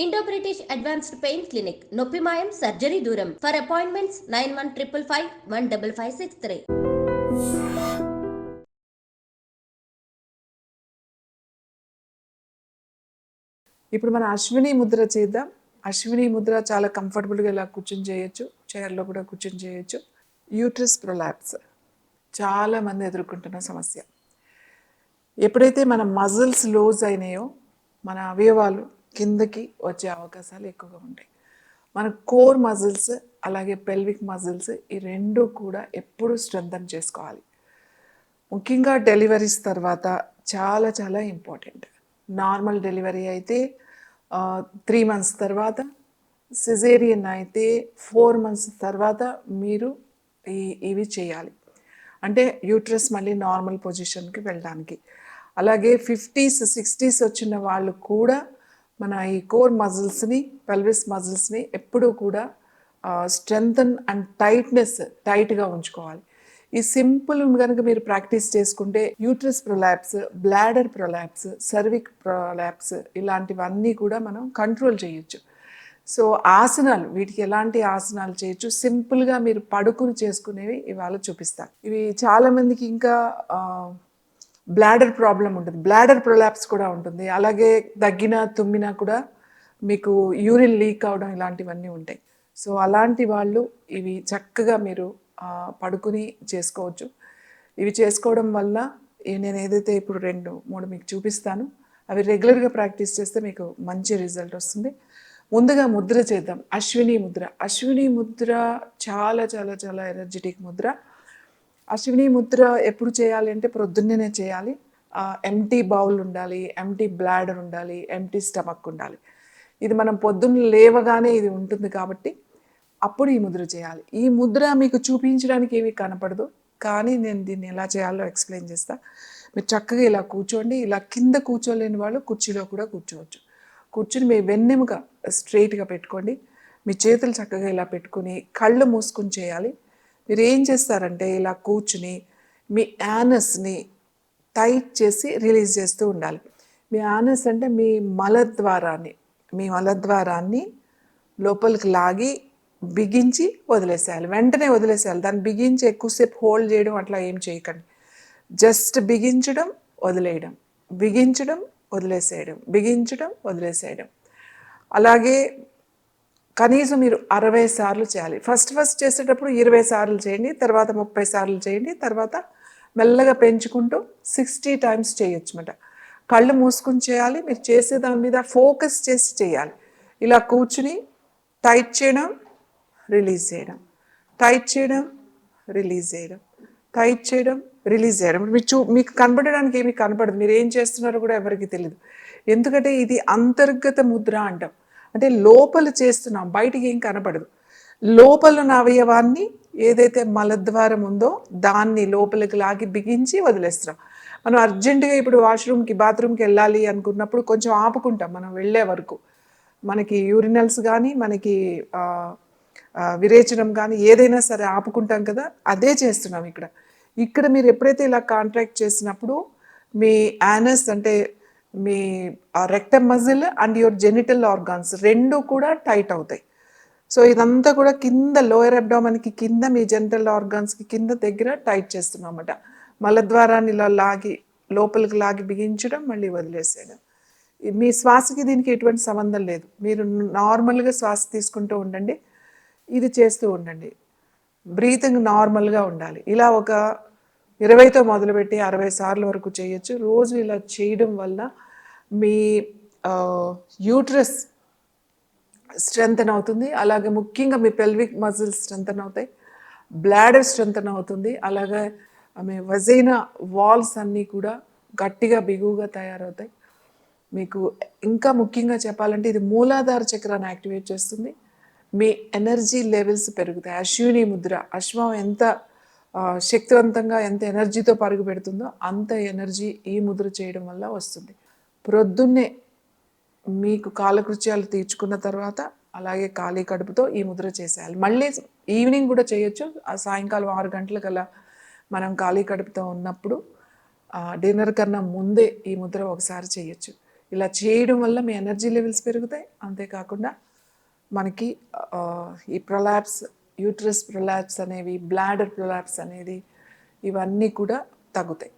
Indo British advanced pain clinic నొప్పి మాయం surgery దూరం ఫర్ అపాయింట్మెంట్స్ 9155515563. ఇప్పుడు మన అశ్విని ముద్ర చేద్దాం. అశ్విని ముద్ర చాలా కంఫర్టబుల్గా ఇలా కూర్చొని చేయొచ్చు, చైర్లో కూడా కూర్చొని చేయొచ్చు. యూట్రస్ ప్రొలాప్స్ చాలా మంది ఎదుర్కొంటున్న సమస్య. ఎప్పుడైతే మన మజిల్స్ లూజ్ అయినాయో మన అవయవాలు కిందకి వచ్చే అవకాశాలు ఎక్కువగా ఉంటాయి. మన కోర్ మజిల్స్ అలాగే పెల్విక్ మజిల్స్ ఈ రెండు కూడా ఎప్పుడు స్ట్రెంథన్ చేసుకోవాలి. ముఖ్యంగా డెలివరీస్ తర్వాత చాలా చాలా ఇంపార్టెంట్. నార్మల్ డెలివరీ అయితే 3 months తర్వాత, సిజేరియన్ అయితే 4 months తర్వాత మీరు ఇవి చేయాలి. అంటే యూట్రస్ మళ్ళీ నార్మల్ పొజిషన్కి వెళ్ళడానికి. అలాగే 50s 60s వచ్చిన వాళ్ళు కూడా మన ఈ కోర్ మజిల్స్ని పెల్విస్ మజిల్స్ని ఎప్పుడూ కూడా స్ట్రెంగ్తన్ అండ్ టైట్గా ఉంచుకోవాలి. ఈ సింపుల్ కనుక మీరు ప్రాక్టీస్ చేసుకుంటే uterus prolapse, bladder prolapse, cervix prolapse ఇలాంటివన్నీ కూడా మనం కంట్రోల్ చేయొచ్చు. సో ఆసనాలు, వీటికి ఎలాంటి ఆసనాలు చేయొచ్చు సింపుల్గా మీరు పడుకుని చేసుకునేవి ఇవాళ చూపిస్తాను. ఇవి చాలామందికి ఇంకా బ్లాడర్ ప్రాబ్లం ఉంటుంది, బ్లాడర్ ప్రొలాప్స్ కూడా ఉంటుంది. అలాగే దగ్గినా తుమ్మినా కూడా మీకు యూరిన్ లీక్ అవడం ఇలాంటివన్నీ ఉంటాయి. సో అలాంటి వాళ్ళు ఇవి చక్కగా మీరు పడుకుని చేసుకోవచ్చు. ఇవి చేసుకోవడం వల్ల నేను ఏదైతే ఇప్పుడు 2-3 మీకు చూపిస్తాను అవి రెగ్యులర్గా ప్రాక్టీస్ చేస్తే మీకు మంచి రిజల్ట్ వస్తుంది. ముందుగా ముద్ర చేద్దాం. అశ్విని ముద్ర. అశ్విని ముద్ర చాలా చాలా చాలా ఎనర్జెటిక్ ముద్ర. అశ్విని ముద్ర ఎప్పుడు చేయాలి అంటే ప్రొద్దున్నే చేయాలి. ఎంటీ బౌల్ ఉండాలి, ఎంటీ బ్లాడర్ ఉండాలి, ఎంటీ స్టమక్ ఉండాలి. ఇది మనం పొద్దున్న లేవగానే ఇది ఉంటుంది కాబట్టి అప్పుడు ఈ ముద్ర చేయాలి. ఈ ముద్ర మీకు చూపించడానికి ఏమీ కనపడదు, కానీ నేను దీన్ని ఎలా చేయాలో ఎక్స్ప్లెయిన్ చేస్తా. మీరు చక్కగా ఇలా కూర్చోండి. ఇలా కింద కూర్చోలేని వాళ్ళు కుర్చీలో కూడా కూర్చోవచ్చు. కూర్చుని మీ వెన్నెముక స్ట్రైట్గా పెట్టుకోండి. మీ చేతులు చక్కగా ఇలా పెట్టుకుని కళ్ళు మూసుకుని చేయాలి. మీరు ఏం చేస్తారంటే ఇలా కూర్చుని మీ యానస్ని టైట్ చేసి రిలీజ్ చేస్తూ ఉండాలి. మీ యానస్ అంటే మీ మలద్వారాన్ని లోపలికి లాగి బిగించి వదిలేసేయాలి. వెంటనే వదిలేసేయాలి. దాన్ని బిగించి ఎక్కువసేపు హోల్డ్ చేయడం అట్లా ఏం చేయకండి. జస్ట్ బిగించడం, వదిలేయడం, బిగించడం, వదిలేసేయడం, బిగించడం, వదిలేసేయడం. అలాగే కనీసం మీరు 60 సార్లు చేయాలి. ఫస్ట్ చేసేటప్పుడు 20 సార్లు చేయండి, తర్వాత 30 సార్లు చేయండి, తర్వాత మెల్లగా పెంచుకుంటూ 60 times చేయొచ్చు అన్నమాట. కళ్ళు మూసుకుని చేయాలి. మీరు చేసే దాని మీద ఫోకస్ చేసి చేయాలి. ఇలా కూర్చుని టైట్ చేయడం, రిలీజ్ చేయడం, టైట్ చేయడం, రిలీజ్ చేయడం, టైట్ చేయడం, రిలీజ్ చేయడం. మీకు కనపడడానికి ఏమీ కనపడదు, మీరు ఏం చేస్తున్నారో కూడా ఎవరికి తెలియదు. ఎందుకంటే ఇది అంతర్గత ముద్ర అంటాం. అంటే లోపల చేస్తున్నాం, బయటికి ఏం కనపడదు. లోపల ఉన్న అవయవాన్ని ఏదైతే మలద్వారం ఉందో దాన్ని లోపలికి లాగి బిగించి వదిలేస్తున్నాం. మనం అర్జెంటుగా ఇప్పుడు వాష్రూమ్కి బాత్రూమ్కి వెళ్ళాలి అనుకున్నప్పుడు కొంచెం ఆపుకుంటాం మనం వెళ్ళే వరకు. మనకి యూరినల్స్ కానీ మనకి విరేచనం కానీ ఏదైనా సరే ఆపుకుంటాం కదా, అదే చేస్తున్నాం ఇక్కడ. ఇక్కడ మీరు ఎప్పుడైతే ఇలా కాంట్రాక్ట్ చేసినప్పుడు మీ యానస్ అంటే మీ rectum muscle and your genital organs రెండు కూడా టైట్ అవుతాయి. సో ఇదంతా కూడా కింద లోయర్ అబ్డామన్కి కింద మీ జెనిటల్ ఆర్గాన్స్కి కింద దగ్గర టైట్ చేస్తున్నాం అన్నమాట. మలద్వారాన్ని ఇలా లాగి లోపలికి లాగి బిగించడం, మళ్ళీ వదిలేసేయడం. మీ శ్వాసకి దీనికి ఎటువంటి సంబంధం లేదు. మీరు నార్మల్గా శ్వాస తీసుకుంటూ ఉండండి, ఇది చేస్తూ ఉండండి. బ్రీతింగ్ నార్మల్గా ఉండాలి. ఇలా ఒక 20తో మొదలుపెట్టి 60 సార్లు వరకు చేయొచ్చు. రోజు ఇలా చేయడం వల్ల మీ యూట్రస్ స్ట్రెంథన్ అవుతుంది. అలాగే ముఖ్యంగా మీ పెల్విక్ మజిల్స్ స్ట్రెంథన్ అవుతాయి, బ్లాడర్ స్ట్రెంథన్ అవుతుంది. అలాగే మీ వజైనా వాల్స్ అన్నీ కూడా గట్టిగా బిగువుగా తయారవుతాయి. మీకు ఇంకా ముఖ్యంగా చెప్పాలంటే ఇది మూలాధార చక్రాన్ని యాక్టివేట్ చేస్తుంది. మీ ఎనర్జీ లెవెల్స్ పెరుగుతాయి. అశ్విని ముద్ర, అశ్వం ఎంత శక్తివంతంగా ఎంత ఎనర్జీతో పరుగు పెడుతుందో అంత ఎనర్జీ ఈ ముద్ర చేయడం వల్ల వస్తుంది. ప్రొద్దున్నే మీకు కాలకృత్యాలు తీర్చుకున్న తర్వాత అలాగే ఖాళీ కడుపుతో ఈ ముద్ర చేసేయాలి. మళ్ళీ ఈవినింగ్ కూడా చేయొచ్చు. ఆ సాయంకాలం 6 గంటలకల్లా మనం ఖాళీ కడుపుతో ఉన్నప్పుడు డిన్నర్ కన్నా ముందే ఈ ముద్ర ఒకసారి చేయొచ్చు. ఇలా చేయడం వల్ల మీ ఎనర్జీ లెవెల్స్ పెరుగుతాయి. అంతేకాకుండా మనకి ఈ ప్రొలాప్స్, యూట్రస్ ప్రొలాప్స్ అనేవి, బ్లాడర్ ప్రొలాప్స్ అనేది ఇవన్నీ కూడా తగ్గుతాయి.